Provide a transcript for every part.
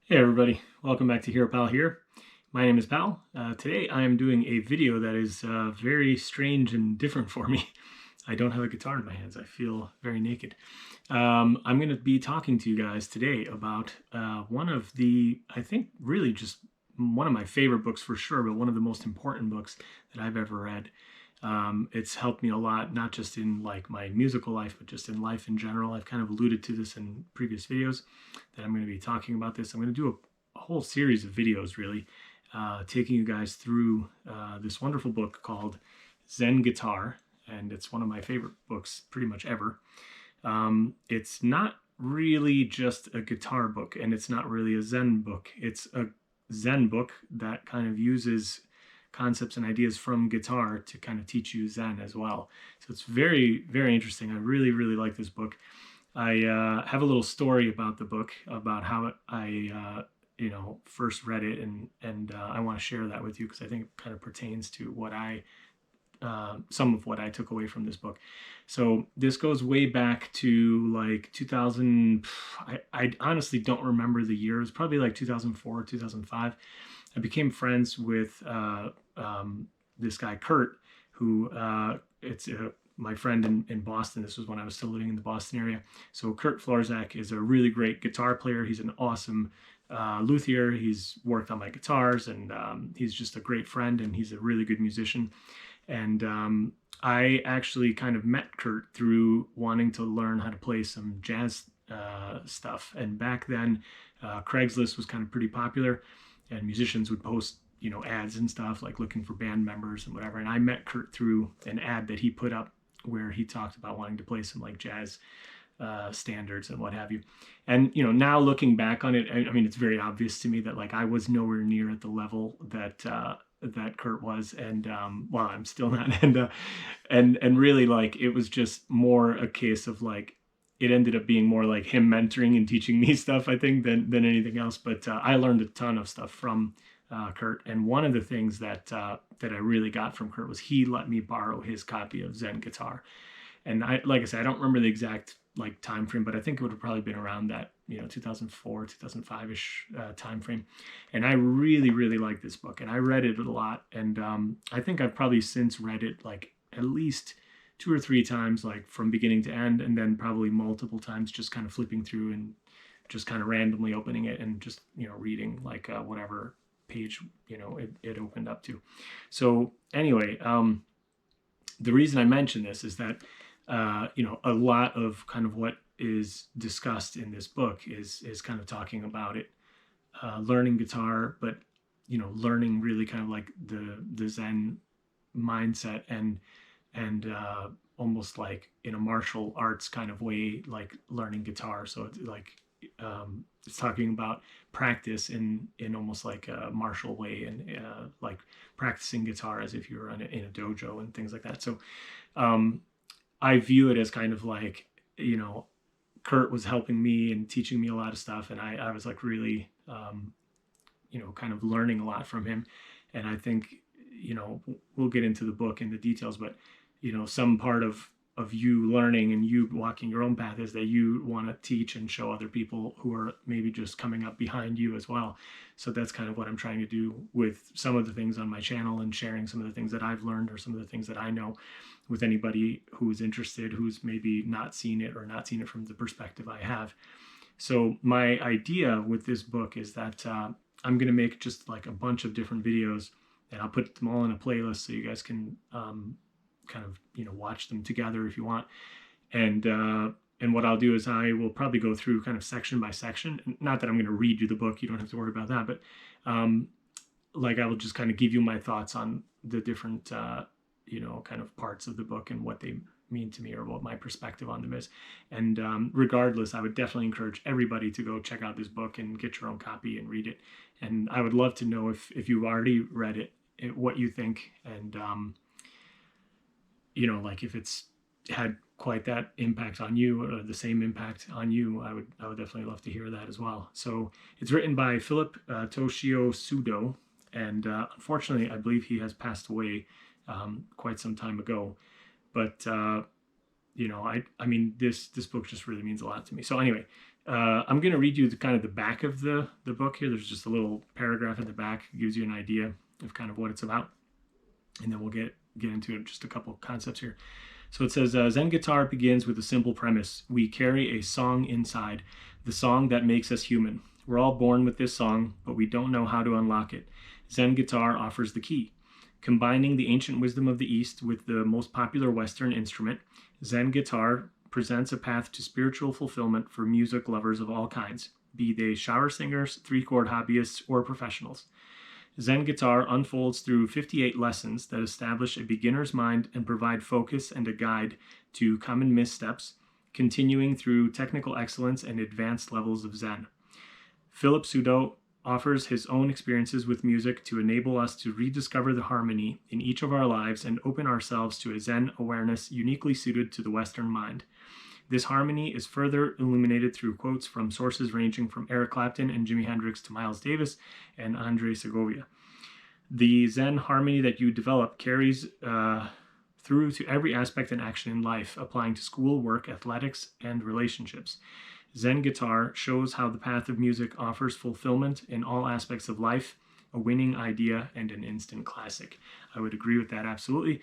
Hey everybody, welcome back to Here Pal Here. My name is Pal. Today I am doing a video that is very strange and different for me. I don't have a guitar in my hands. I feel very naked. I'm going to be talking to you guys today about one of the, I think really just one of my favorite books for sure, but one of the most important books that I've ever read. It's helped me a lot, not just in like my musical life, but just in life in general. I've kind of alluded to this in previous videos that I'm going to be talking about this. I'm going to do a whole series of videos really, taking you guys through this wonderful book called Zen Guitar. And it's one of my favorite books pretty much ever. It's not really just a guitar book, and it's not really a Zen book. It's a Zen book that kind of uses concepts and ideas from guitar to kind of teach you Zen as well. So it's very, very interesting. I really, really like this book. I have a little story about the book, about how I first read it, and I want to share that with you because I think it kind of pertains to what some of what I took away from this book. So this goes way back to like 2000. I honestly don't remember the year. It was probably like 2004, 2005. I became friends with this guy, Kurt, who it's my friend in Boston. This was when I was still living in the Boston area. So Kurt Florzak is a really great guitar player. He's an awesome luthier. He's worked on my guitars, and he's just a great friend, and he's a really good musician. And I actually kind of met Kurt through wanting to learn how to play some jazz stuff. And back then, Craigslist was kind of pretty popular, and musicians would post ads and stuff like looking for band members and whatever. And I met Kurt through an ad that he put up where he talked about wanting to play some like jazz standards and what have you. And now looking back on it, I mean, it's very obvious to me that like I was nowhere near at the level that Kurt was, and well, I'm still not. And really, like, it was just more a case of like it ended up being more like him mentoring and teaching me stuff, I think, than anything else. But I learned a ton of stuff from Kurt, and one of the things that I really got from Kurt was he let me borrow his copy of Zen Guitar. And like I said, I don't remember the exact like time frame, but I think it would have probably been around that 2004, 2005-ish time frame. And I really, really like this book, and I read it a lot. And I think I've probably since read it like at least 2 or 3 times, like from beginning to end, and then probably multiple times just kind of flipping through and just kind of randomly opening it and just reading like whatever page it opened up to. So anyway, the reason I mention this is that a lot of kind of what is discussed in this book is kind of talking about it, learning guitar, but learning really kind of like the Zen mindset, and almost like in a martial arts kind of way, like learning guitar. So it's like it's talking about practice in almost like a martial way, and like practicing guitar as if you were in a dojo and things like that. So I view it as kind of like, Kurt was helping me and teaching me a lot of stuff. And I was like really, kind of learning a lot from him. And I think, we'll get into the book and the details, but, some part of you learning and you walking your own path is that you want to teach and show other people who are maybe just coming up behind you as well. So that's kind of what I'm trying to do with some of the things on my channel, and sharing some of the things that I've learned or some of the things that I know with anybody who's interested, who's maybe not seen it or not seen it from the perspective I have. So my idea with this book is that I'm going to make just like a bunch of different videos, and I'll put them all in a playlist so you guys can kind of watch them together if you want. And what I'll do is I will probably go through kind of section by section. Not that I'm going to read you the book, you don't have to worry about that, but like I will just kind of give you my thoughts on the different kind of parts of the book and what they mean to me, or what my perspective on them is. And regardless, I would definitely encourage everybody to go check out this book and get your own copy and read it. And I would love to know if you've already read it, what you think, and like if it's had quite that impact on you or the same impact on you. I would definitely love to hear that as well. So it's written by Philip Toshio Sudo, and unfortunately I believe he has passed away quite some time ago. But I mean, this book just really means a lot to me. So anyway, I'm going to read you the kind of the back of the book here. There's just a little paragraph at the back. It gives you an idea of kind of what it's about. And then we'll get into just a couple concepts here. So it says, Zen Guitar begins with a simple premise. We carry a song inside, the song that makes us human. We're all born with this song, but we don't know how to unlock it. Zen Guitar offers the key. Combining the ancient wisdom of the East with the most popular Western instrument, Zen Guitar presents a path to spiritual fulfillment for music lovers of all kinds, be they shower singers, three-chord hobbyists, or professionals. Zen Guitar unfolds through 58 lessons that establish a beginner's mind and provide focus and a guide to common missteps, continuing through technical excellence and advanced levels of Zen. Philip Sudo offers his own experiences with music to enable us to rediscover the harmony in each of our lives and open ourselves to a Zen awareness uniquely suited to the Western mind. This harmony is further illuminated through quotes from sources ranging from Eric Clapton and Jimi Hendrix to Miles Davis and Andre Segovia. The Zen harmony that you develop carries through to every aspect and action in life, applying to school, work, athletics, and relationships. Zen Guitar shows how the path of music offers fulfillment in all aspects of life, a winning idea, and an instant classic. I would agree with that absolutely.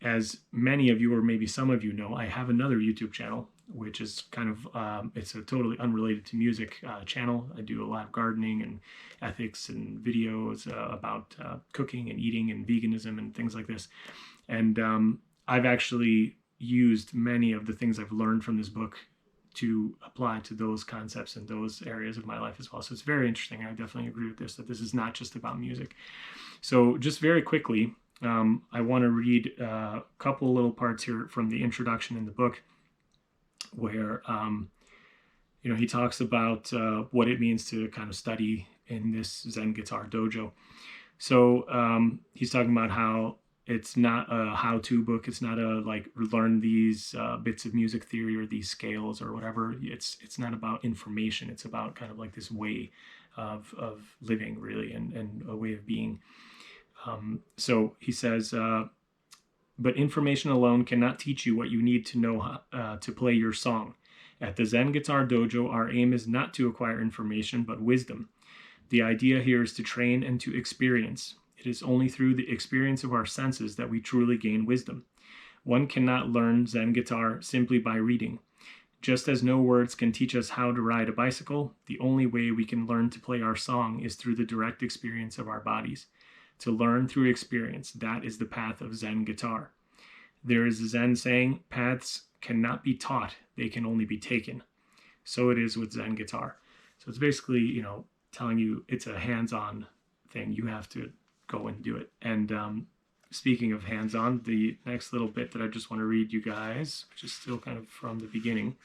As many of you, or maybe some of you know, I have another YouTube channel, which is kind of, it's a totally unrelated to music channel. I do a lot of gardening and ethics and videos about cooking and eating and veganism and things like this. And I've actually used many of the things I've learned from this book to apply to those concepts and those areas of my life as well. So it's very interesting. I definitely agree with this, that this is not just about music. So just very quickly, I want to read a couple little parts here from the introduction in the book where, he talks about what it means to kind of study in this Zen Guitar dojo. So he's talking about how it's not a how-to book. It's not a learn these bits of music theory or these scales or whatever. It's not about information. It's about kind of like this way of living, really, and a way of being. So he says, but information alone cannot teach you what you need to know to play your song. At the Zen Guitar Dojo, our aim is not to acquire information, but wisdom. The idea here is to train and to experience. It is only through the experience of our senses that we truly gain wisdom. One cannot learn Zen guitar simply by reading. Just as no words can teach us how to ride a bicycle, the only way we can learn to play our song is through the direct experience of our bodies. To learn through experience, that is the path of Zen guitar. There is a Zen saying, paths cannot be taught, they can only be taken. So it is with Zen guitar. So it's basically, telling you it's a hands-on thing. You have to go and do it. And speaking of hands-on, the next little bit that I just want to read you guys, which is still kind of from the beginning,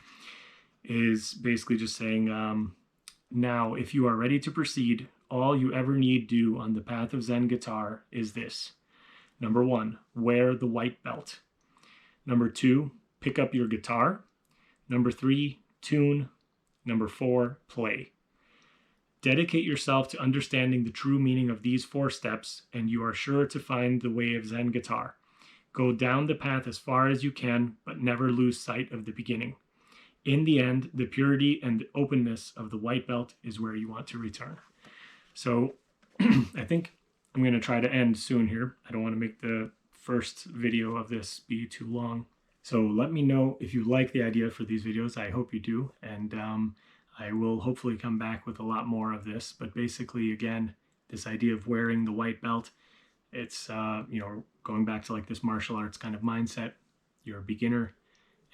is basically just saying, now, if you are ready to proceed, all you ever need do on the path of Zen guitar is this. Number 1, wear the white belt. Number 2, pick up your guitar. Number 3, tune. Number 4, play. Dedicate yourself to understanding the true meaning of these 4 steps, and you are sure to find the way of Zen guitar. Go down the path as far as you can, but never lose sight of the beginning. In the end, the purity and the openness of the white belt is where you want to return. So I think I'm going to try to end soon here. I don't want to make the first video of this be too long. So let me know if you like the idea for these videos. I hope you do. And I will hopefully come back with a lot more of this. But basically, again, this idea of wearing the white belt, it's, going back to like this martial arts kind of mindset. You're a beginner,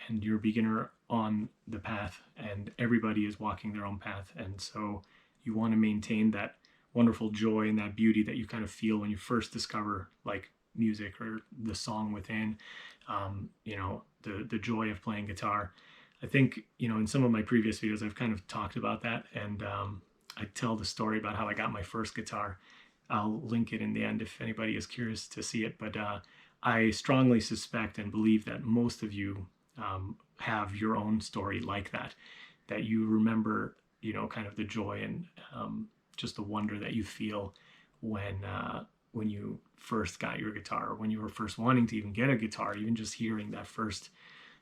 and you're a beginner on the path, and everybody is walking their own path. And so you want to maintain that wonderful joy and that beauty that you kind of feel when you first discover like music or the song within, the joy of playing guitar. I think, in some of my previous videos, I've kind of talked about that, and I tell the story about how I got my first guitar. I'll link it in the end if anybody is curious to see it, but I strongly suspect and believe that most of you have your own story like that you remember, kind of the joy and just the wonder that you feel when you first got your guitar, or when you were first wanting to even get a guitar, even just hearing that first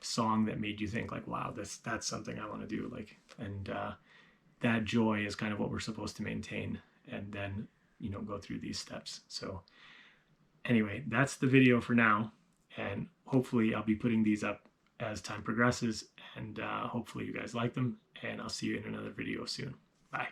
song that made you think like, wow, that's something I want to do. Like, and that joy is kind of what we're supposed to maintain, and then, you know, go through these steps. So anyway, that's the video for now, and hopefully I'll be putting these up as time progresses, and hopefully you guys like them, and I'll see you in another video soon. Bye.